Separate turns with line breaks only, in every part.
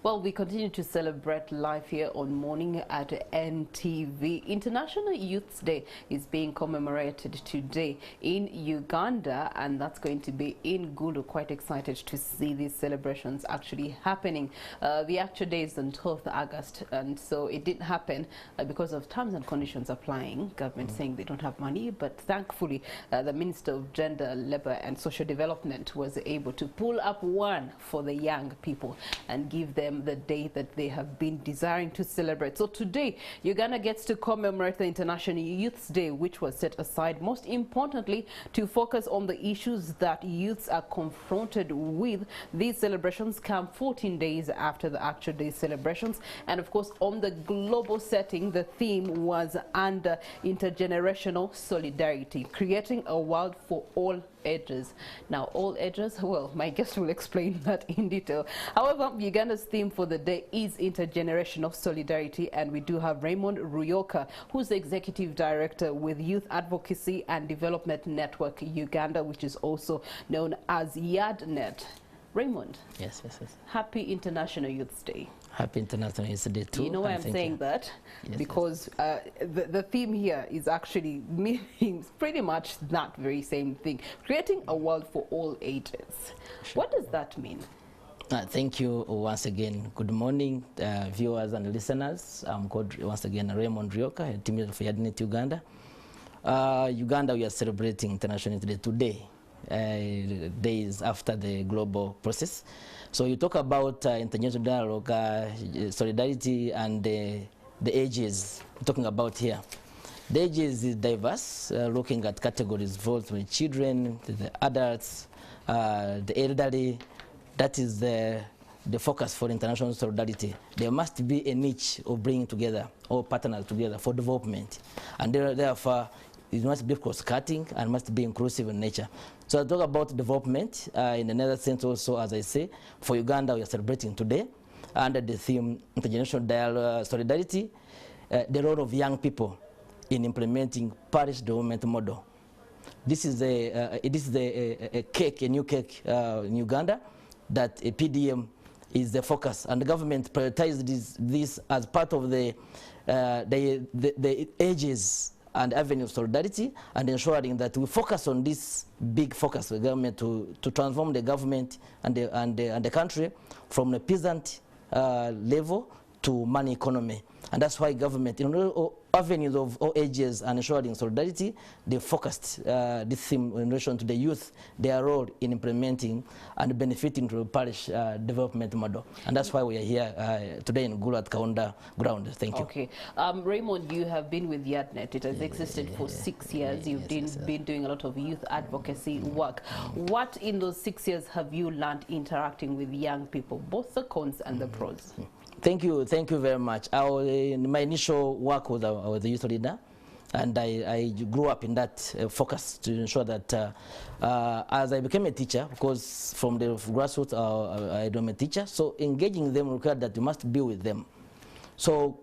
Well, we continue to celebrate life here on Morning at NTV. International Youth Day is being commemorated today in Uganda, and that's going to be in Gulu. Quite excited to see these celebrations actually happening. The actual day is on 12th August, and so it didn't happen because of terms and conditions applying. Government saying they don't have money, but thankfully the Minister of Gender, Labour and Social Development was able to pull up one for the young people and give them the day that they have been desiring to celebrate. So today, Uganda gets to commemorate the International Youth Day, which was set aside most importantly to focus on the issues that youths are confronted with. These celebrations come 14 days after the actual day celebrations, and of course on the global setting, the theme was under intergenerational solidarity, creating a world for all ages. Now, all ages, well, my guest will explain that in detail. However, Uganda's theme for the day is intergenerational solidarity, and we do have Raymond Ruyoka, who's the Executive Director with Youth Advocacy and Development Network Uganda, which is also known as YADNET. Raymond.
Yes.
Happy International Youth Day.
Happy International Youth Day too.
You know why I'm saying that?
Yes,
because the theme here is actually meaning pretty much that very same thing. Creating a world for all ages. Sure. What does that mean?
Thank you once again. Good morning, viewers and listeners. I'm called once again Raymond Ruyoka, team leader for YADNET Uganda. Uganda, we are celebrating International Youth Day today. Days after the global process. So you talk about international dialogue, solidarity, and the ages we're talking about here. The ages is diverse, looking at categories both with children, the adults, the elderly. That is the focus for international solidarity. There must be a niche of bringing together all partners together for development, and therefore it must be cross-cutting and must be inclusive in nature. So I talk about development in another sense also, as I say, for Uganda we are celebrating today under the theme Intergenerational Dialogue Solidarity, the role of young people in implementing parish development model. This is a new cake in Uganda, that a PDM is the focus, and the government prioritizes this as part of the ages and avenue of solidarity, and ensuring that we focus on this big focus of the government to transform the government and the country from a peasant level to money economy. And that's why government, in all avenues of all ages and ensuring solidarity, they focused this theme in relation to the youth, their role in implementing and benefiting from the parish development model. And that's why we are here today in Gulu at Kaunda ground. Thank you.
Okay. Raymond, you have been with YADNET. It has existed for 6 years. You've been doing a lot of youth advocacy work. What in those 6 years have you learned interacting with young people, both the cons and the pros?
Thank you very much. My initial work was I was a youth leader, and I grew up in that focus to ensure that as I became a teacher, because from the grassroots I am a teacher, so engaging them required that you must be with them. So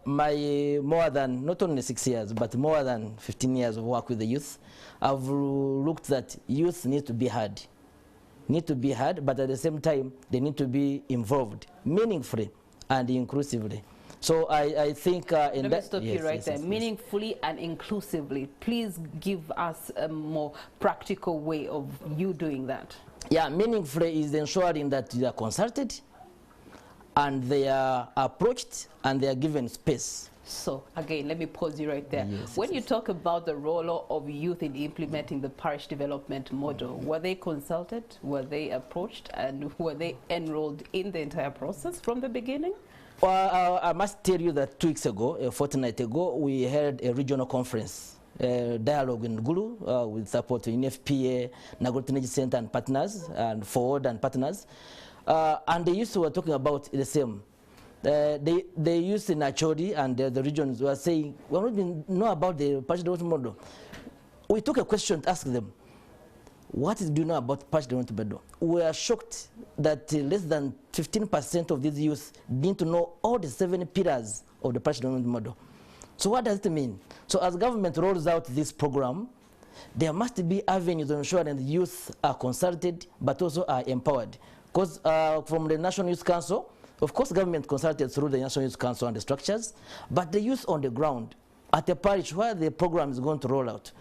my more than, not only 6 years, but more than 15 years of work with the youth, I've looked that youth need to be heard. But at the same time, they need to be involved meaningfully and inclusively. So I think in
Let me stop you right there. Meaningfully and inclusively. Please give us a more practical way of you doing that.
Yeah, meaningfully is ensuring that they are consulted and they are approached and they are given space.
So again, let me pause you right there. When you talk about the role of youth in implementing the parish development model, were they consulted, were they approached, and were they enrolled in the entire process from the beginning?
Well, I must tell you that 2 weeks ago, a fortnight ago, we held a regional conference, dialogue in Gulu with support to UNFPA, Nagorno Energy Center and partners, and Forward and partners. And the youth were talking about the same. They used in Acholi and the regions were saying, we don't even know about the parish development model. We took a question to ask them, what do you know about parish development model? We are shocked that less than 15% of these youth didn't know all the 7 pillars of the parish development model. So what does it mean? So as government rolls out this program, there must be avenues to ensure that the youth are consulted but also are empowered. Because from the National Youth Council, Of course, government consulted through the National Youth Council and the structures, but the youth on the ground, at the parish where the program is going to roll out,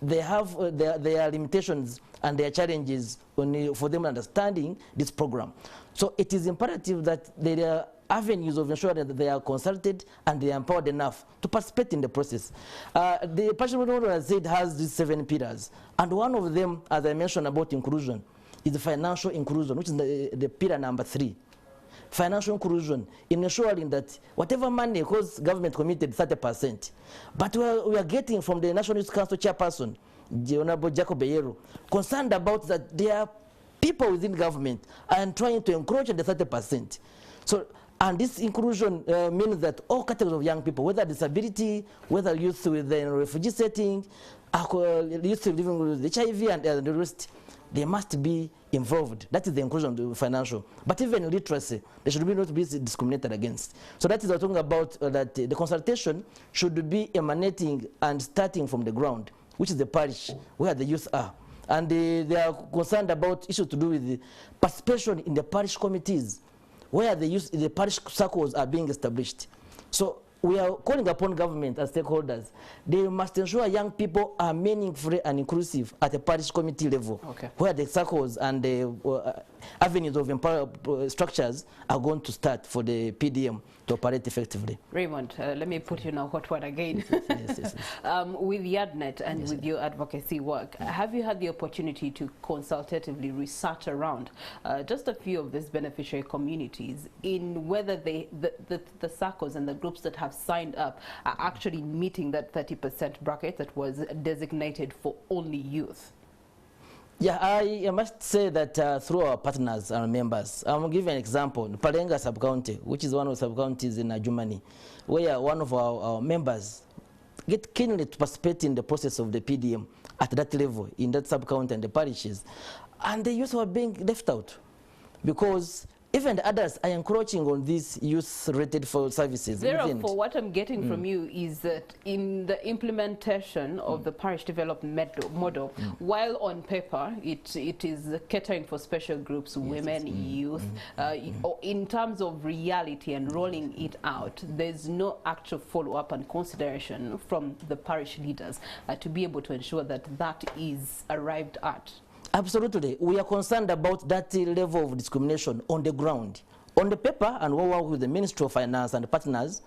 they have their limitations and their challenges for them understanding this program. So it is imperative that there are avenues of ensuring that they are consulted and they are empowered enough to participate in the process. The parish model, as I said, has these 7 pillars, and one of them, as I mentioned about inclusion, is the financial inclusion, which is the pillar number 3. Financial inclusion in ensuring that whatever money, because government committed 30%, but we are getting from the National Youth Council chairperson, Honorable Jacob Eyero, concerned about that there are people within government and trying to encroach on the 30%. So, and this inclusion means that all categories of young people, whether disability, whether youth with the refugee setting, youth living with HIV and the rest, they must be involved. That is the inclusion of the financial. But even literacy, they should not be discriminated against. So that is what I'm talking about, that the consultation should be emanating and starting from the ground, which is the parish where the youth are. And they are concerned about issues to do with the participation in the parish committees, where the parish circles are being established. So we are calling upon government as stakeholders. They must ensure young people are meaningful and inclusive at the parish committee level, where the circles and the avenues of empower structures are going to start for the PDM to operate effectively.
Raymond, let me put you in a hot one again. Yes. With YADNET and with your advocacy work, have you had the opportunity to consultatively research around just a few of these beneficiary communities in whether the circles and the groups that have signed up are actually meeting that 30% bracket that was designated for only youth?
Yeah, I must say that through our partners and members, I'm giving an example. Palenga sub-county, which is one of the sub-counties in Germany, where one of our members get keenly to participate in the process of the PDM at that level, in that sub-county and the parishes. And the youth were being left out because even the others are encroaching on these youth-related services.
Therefore, what I'm getting from you is that in the implementation of the parish development model, while on paper it is catering for special groups, women, youth, in terms of reality and rolling it out, there's no actual follow-up and consideration from the parish leaders to be able to ensure that that is arrived at.
Absolutely. We are concerned about that level of discrimination on the ground. On the paper, and we work with the Ministry of Finance and the partners,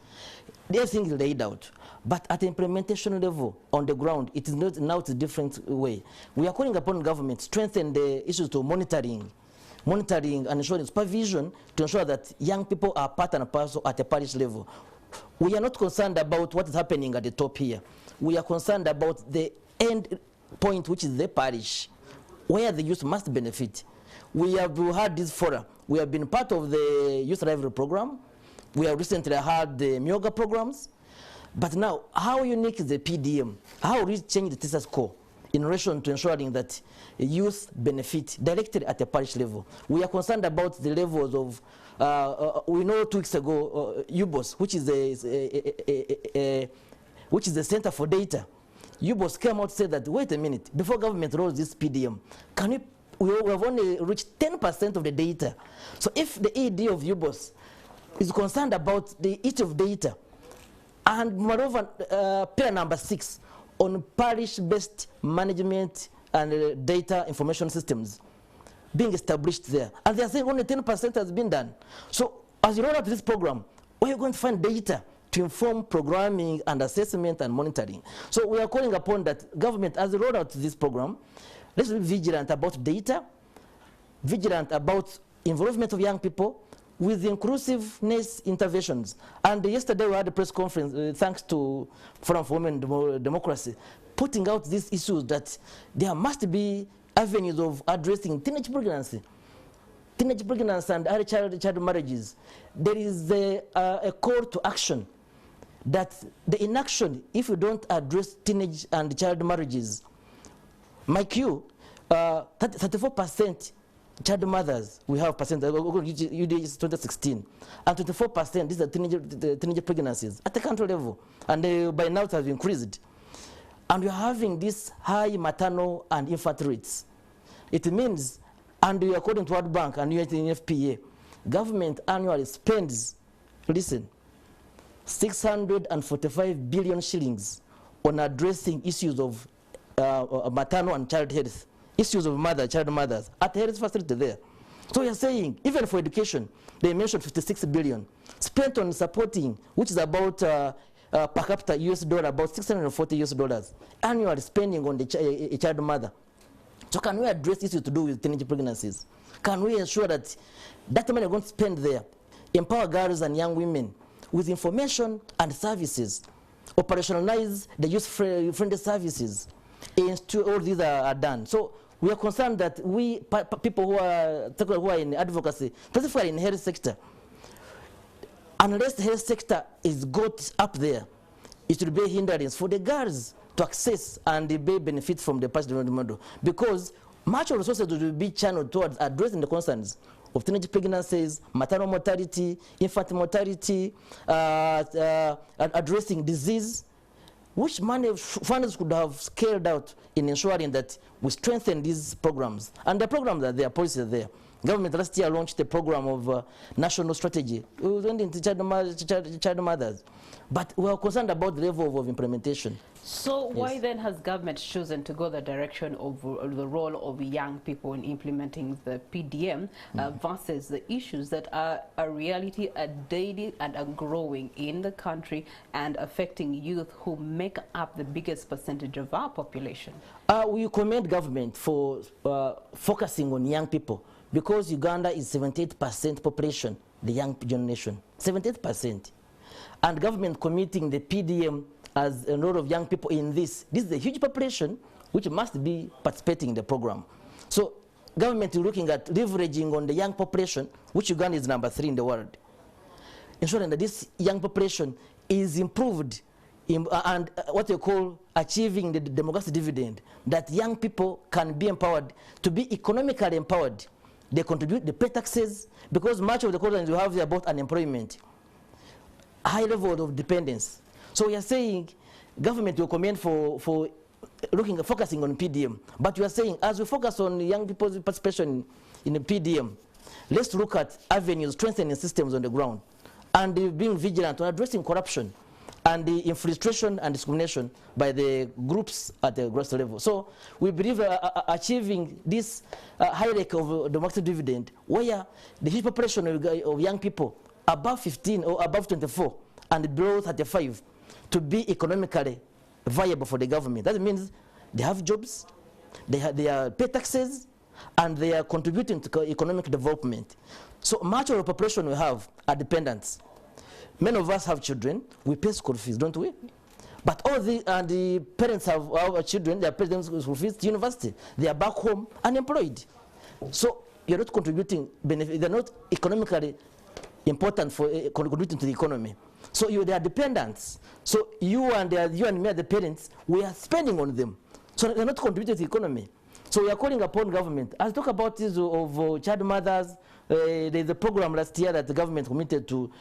everything is laid out. But at the implementation level, on the ground, it is not now a different way. We are calling upon government to strengthen the issues to monitoring and ensuring supervision to ensure that young people are part and parcel at the parish level. We are not concerned about what is happening at the top here. We are concerned about the end point, which is the parish, where the youth must benefit. We have had this fora. We have been part of the Youth Rivalry Program. We have recently had the Myoga programs. But now, how unique is the PDM? How we change the TISA score in relation to ensuring that youth benefit directly at the parish level? We are concerned about the levels of, we know 2 weeks ago, UBOS, which is the Center for Data. UBOS came out and said that, wait a minute, before government rolls this PDM, we have only reached 10% of the data. So if the ED of UBOS is concerned about the each of data, and moreover, pillar number 6 on parish-based management and data information systems being established there, and they are saying only 10% has been done. So as you roll out this program, where are you going to find data to inform programming and assessment and monitoring? So we are calling upon that government, as they roll out this program, let's be vigilant about data, vigilant about involvement of young people with inclusiveness interventions. And yesterday we had a press conference, thanks to Forum for Women Democracy, putting out these issues that there must be avenues of addressing teenage pregnancy and early child marriages. There is a call to action that the inaction, if you don't address teenage and child marriages, like you, 34% child mothers, we have percent, UDH 2016, and 24%, these are teenage pregnancies at the country level, and by now it has increased. And we're having this high maternal and infant rates. It means, and according to World Bank and UNFPA, government annually spends, listen, 645 billion shillings on addressing issues of maternal and child health, issues of child mothers at the health facility there. So we are saying, even for education, they mentioned 56 billion spent on supporting, which is about per capita US dollar, about $640 US annual spending on a child mother. So can we address issues to do with teenage pregnancies? Can we ensure that that money we're going to spend there, empower girls and young women with information and services, operationalize the youth-friendly services, and all these are done. So we are concerned that we, people who are in advocacy, specifically in the health sector, unless the health sector is got up there, it will be a hindrance for the girls to access and they may benefit from the past development model, because much of resources will be channeled towards addressing the concerns of teenage pregnancies, maternal mortality, infant mortality, addressing disease, which funds could have scaled out in ensuring that we strengthen these programs. And the programs are there, policies are there. Government last year launched a program of national strategy. We went into child mothers. But we are concerned about the level of implementation.
So why then has government chosen to go the direction of the role of young people in implementing the PDM versus the issues that are a reality, a daily and are growing in the country and affecting youth who make up the biggest percentage of our population?
We commend government for focusing on young people, because Uganda is 78% population, the young generation, 78%. And government committing the PDM as a lot of young people in this. This is a huge population which must be participating in the program. So government is looking at leveraging on the young population, which Uganda is number 3 in the world, ensuring that this young population is improved and what they call achieving the demographic dividend, that young people can be empowered to be economically empowered. They contribute, they pay taxes, because much of the concerns you have there about unemployment, high level of dependence. So we are saying government will commend for focusing on PDM, but we are saying as we focus on young people's participation in the PDM, let's look at avenues, strengthening systems on the ground, and being vigilant on addressing corruption and the infiltration and discrimination by the groups at the grassroots level. So we believe achieving this hierarchy of democratic dividend, where the huge population of young people above 15 or above 24 and below 35 to be economically viable for the government. That means they have jobs, they are pay taxes, and they are contributing to economic development. So much of the population we have are dependents. Many of us have children, we pay school fees, don't we? But all the parents have our children, they are paying them school fees to university. They are back home unemployed. So you're not contributing benefit, they're not economically important for contributing to the economy. So they are dependents. So you and me as the parents, we are spending on them. So they're not contributing to the economy. So we are calling upon government. As talk about this of child mothers, there's a program last year that the government committed to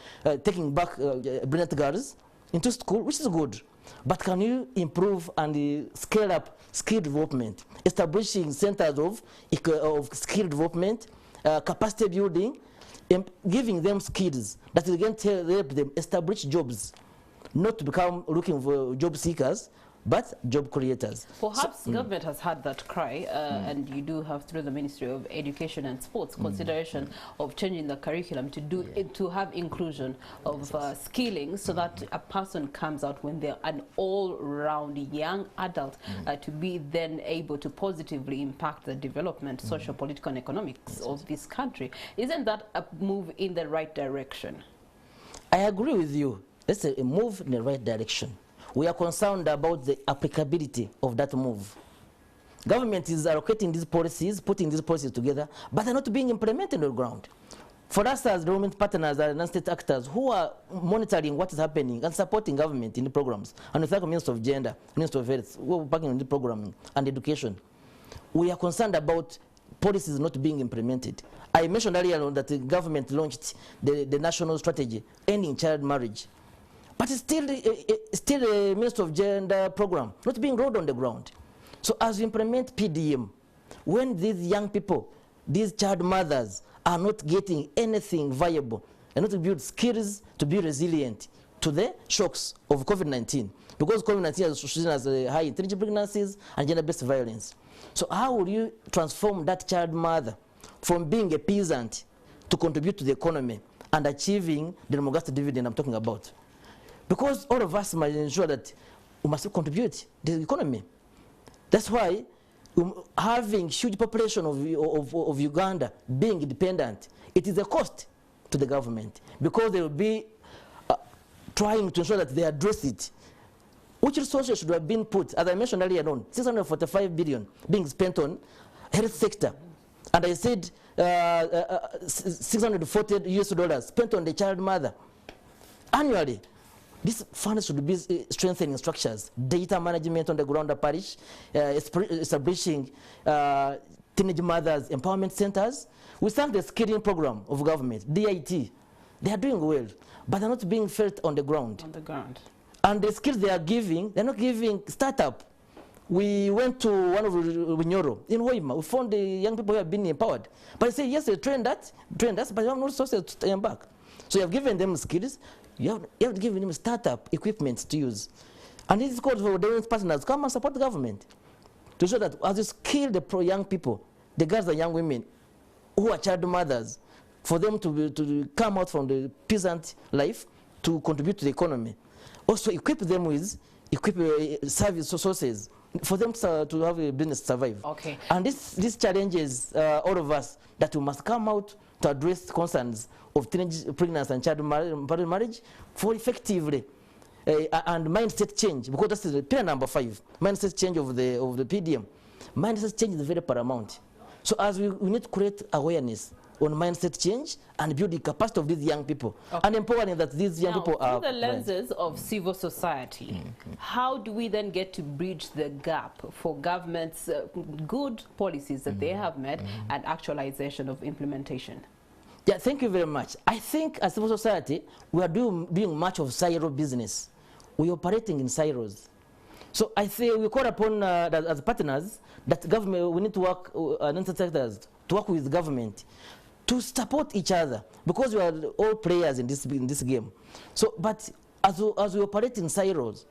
taking back brilliant girls into school, which is good. But can you improve and scale up skill development, establishing centers of skill development, capacity building, giving them skills that will again help them establish jobs, not to become looking for job seekers, but job creators.
Perhaps government has had that cry, and you do have, through the Ministry of Education and Sports, consideration of changing the curriculum to do to have inclusion of skilling, so that a person comes out when they're an all-round young adult to be then able to positively impact the development, social, political, and economics of this country. Isn't that a move in the right direction?
I agree with you. It's a move in the right direction. We are concerned about the applicability of that move. Government is allocating these policies, putting these policies together, but they're not being implemented on the ground. For us as government partners, as non-state actors who are monitoring what is happening and supporting government in the programs, and with the Minister of Gender, Minister of Health, who are working on the programming and education, we are concerned about policies not being implemented. I mentioned earlier on that the government launched the national strategy ending child marriage. But it's still a Minister of Gender program, not being rolled on the ground. So as we implement PDM, when these young people, these child mothers, are not getting anything viable and not to build skills to be resilient to the shocks of COVID-19. Because COVID-19 has seen as high teenage pregnancies and gender-based violence. So how will you transform that child mother from being a peasant to contribute to the economy and achieving the demographic dividend I'm talking about? Because all of us must ensure that we must contribute to the economy. That's why having huge population of Uganda being independent, it is a cost to the government, because they will be trying to ensure that they address it. Which resources should have been put, as I mentioned earlier on, 645 billion being spent on health sector. And I said $640 US spent on the child mother. Annually, these funds should be strengthening structures, data management on the ground of parish, establishing teenage mothers empowerment centers. We thank the skilling program of government, DIT. They are doing well, but they're not being felt on the ground.
On the ground. And
the skills they are giving, they're not giving startup. We went to one of Winyoro in Hoima. We found the young people who have been empowered. But they say, yes, they trained us, but you have no resources to turn back. So you have given them skills, you have given them startup equipment to use. And this is called for the partners, come and support the government to show that as you skill the young people, the girls and young women who are child mothers, for them to come out from the peasant life to contribute to the economy. Also equip them with service resources for them to have a business survive.
Okay.
And this challenges all of us that we must come out to address concerns of teenage pregnancy and child marriage for effectively and mindset change, because that's the pillar number 5, mindset change of the PDM. Mindset change is very paramount. So as we need to create awareness on mindset change and build the capacity of these young people, and empowering that these young people are...
Through the lenses of civil society, how do we then get to bridge the gap for government's good policies that they have made and actualization of implementation?
Yeah, thank you very much. I think as civil society, we are doing much of silo business. We are operating in silos. So I say we call upon, as partners, that government, we need to work, sectors, to work with government, to support each other, because we are all players in this game. So, but as we operate in silos,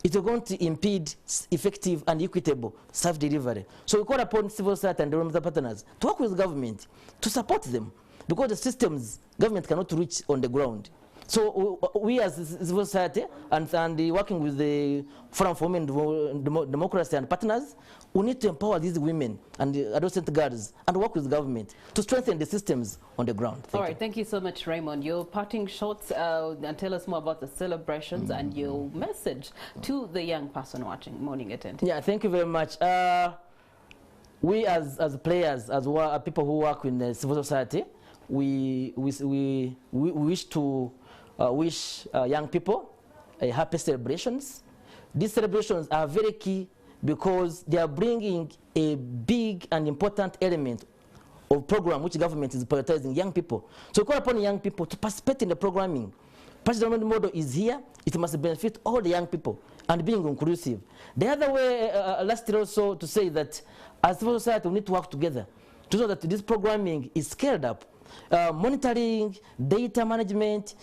it is going to impede effective and equitable self-delivery. So we call upon civil society and the partners to work with government, to support them, because the systems government cannot reach on the ground. So we as civil society and working with the Forum for Women Democracy and partners, we need to empower these women and the adolescent girls and work with government to strengthen the systems on the ground.
Thank you so much, Raymond. Your parting shots and tell us more about the celebrations and your message to the young person watching Morning at NTV.
Yeah, thank you very much. We as players, as people who work in the civil society, we wish to wish young people happy celebrations. These celebrations are very key because they are bringing a big and important element of program which government is prioritizing young people. So we call upon young people to participate in the programming. Participation model is here. It must benefit all the young people and being inclusive. The other way, last year also, to say that as civil society we need to work together to know that this programming is scaled up. Monitoring, data management,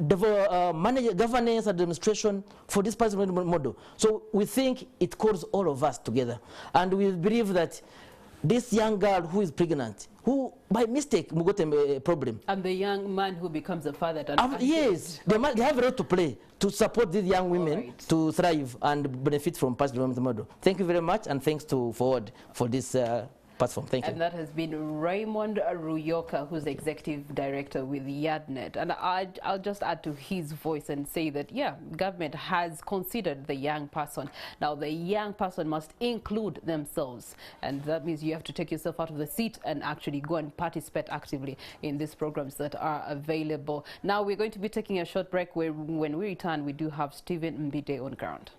governance, administration for this participation model. So we think it calls all of us together. And we believe that this young girl who is pregnant, who by mistake got a problem.
And the young man who becomes a father.
Yes, they have a role to play to support these young women to thrive and benefit from past development model. Thank you very much, and thanks to Forward for this platform. Thank you.
And that has been Raymond Ruyoka, who's the Executive Director with YADNET. And I'll just add to his voice and say that, yeah, government has considered the young person. Now, the young person must include themselves. And that means you have to take yourself out of the seat and actually go and participate actively in these programs that are available. Now, we're going to be taking a short break where when we return, we do have Stephen Mbide on ground.